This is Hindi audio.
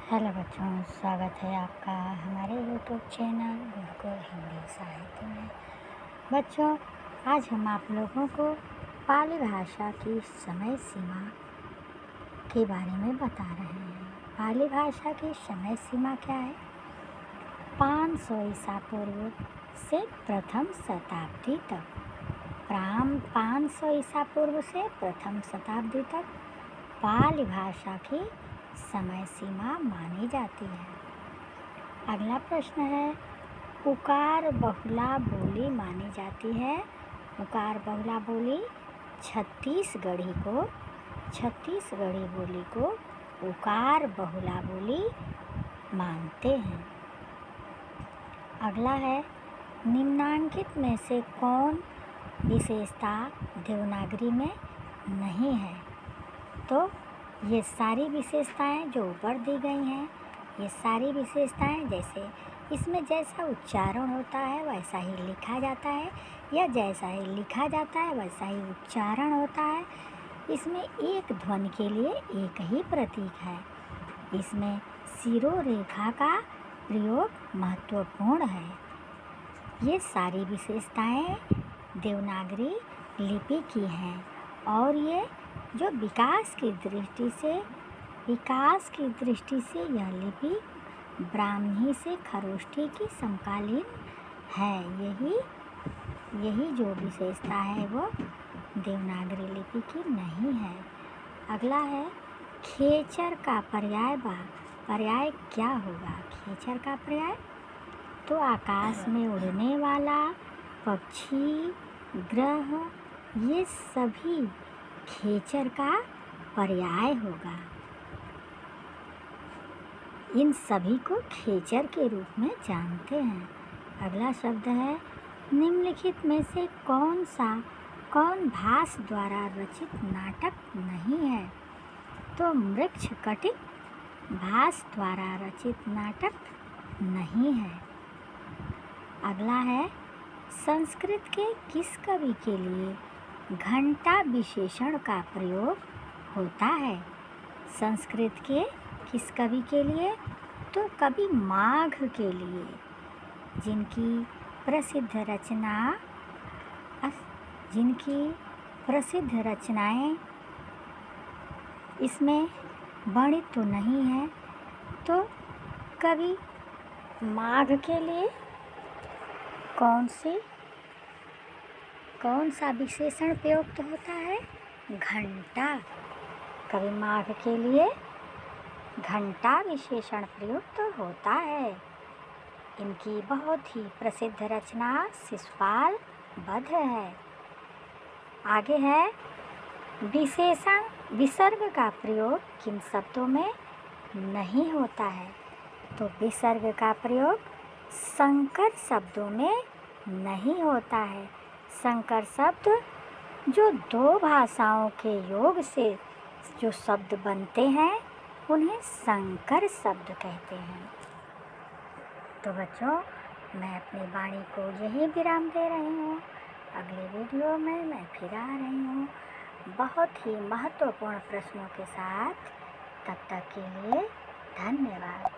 हेलो बच्चों, स्वागत है आपका हमारे यूट्यूब चैनल गुरुकुल हिंदी साहित्य में। बच्चों, आज हम आप लोगों को पाली भाषा की समय सीमा के बारे में बता रहे हैं। पाली भाषा की समय सीमा क्या है? 500 ईसा पूर्व से प्रथम शताब्दी तक। 500 ईसा पूर्व से प्रथम शताब्दी तक पाली भाषा की समय सीमा मानी जाती है। अगला प्रश्न है, उकार बहुला बोली मानी जाती है। उकार बहुला बोली छत्तीसगढ़ी बोली को उकार बहुला बोली मानते हैं। अगला है, निम्नांकित में से कौन विशेषता देवनागरी में नहीं है? तो ये सारी विशेषताएं जो ऊपर दी गई हैं, ये सारी विशेषताएं जैसे इसमें जैसा उच्चारण होता है वैसा ही लिखा जाता है, या जैसा ही लिखा जाता है वैसा ही उच्चारण होता है। इसमें एक ध्वनि के लिए एक ही प्रतीक है। इसमें शिरोरेखा का प्रयोग महत्वपूर्ण है। ये सारी विशेषताएं देवनागरी लिपि की हैं और ये जो विकास की दृष्टि से यह लिपि ब्राह्मी से खरोष्ठी की समकालीन है। यही जो विशेषता है वो देवनागरी लिपि की नहीं है। अगला है, खेचर का पर्याय क्या होगा? खेचर का पर्याय तो आकाश में उड़ने वाला पक्षी, ग्रह, ये सभी खेचर का पर्याय होगा। इन सभी को खेचर के रूप में जानते हैं। अगला शब्द है, निम्नलिखित में से कौन भास द्वारा रचित नाटक नहीं है? तो मृच्छकटिक भास द्वारा रचित नाटक नहीं है। अगला है, संस्कृत के किस कवि के लिए घंटा विशेषण का प्रयोग होता है? संस्कृत के किस कवि के लिए? तो कवि माघ के लिए, जिनकी प्रसिद्ध रचनाएं इसमें वर्णित तो नहीं है। तो कवि माघ के लिए कौन सा विशेषण प्रयुक्त होता है? घंटा। कवि माघ के लिए घंटा विशेषण प्रयुक्त होता है। इनकी बहुत ही प्रसिद्ध रचना शिशुपाल वध है। आगे है, विसर्ग का प्रयोग किन शब्दों में नहीं होता है? तो विसर्ग का प्रयोग संकर शब्दों में नहीं होता है। संकर शब्द जो दो भाषाओं के योग से जो शब्द बनते हैं उन्हें संकर शब्द कहते हैं। तो बच्चों, मैं अपनी वाणी को यही विराम दे रही हूँ। अगले वीडियो में मैं फिर आ रही हूँ बहुत ही महत्वपूर्ण प्रश्नों के साथ। तब तक के लिए धन्यवाद।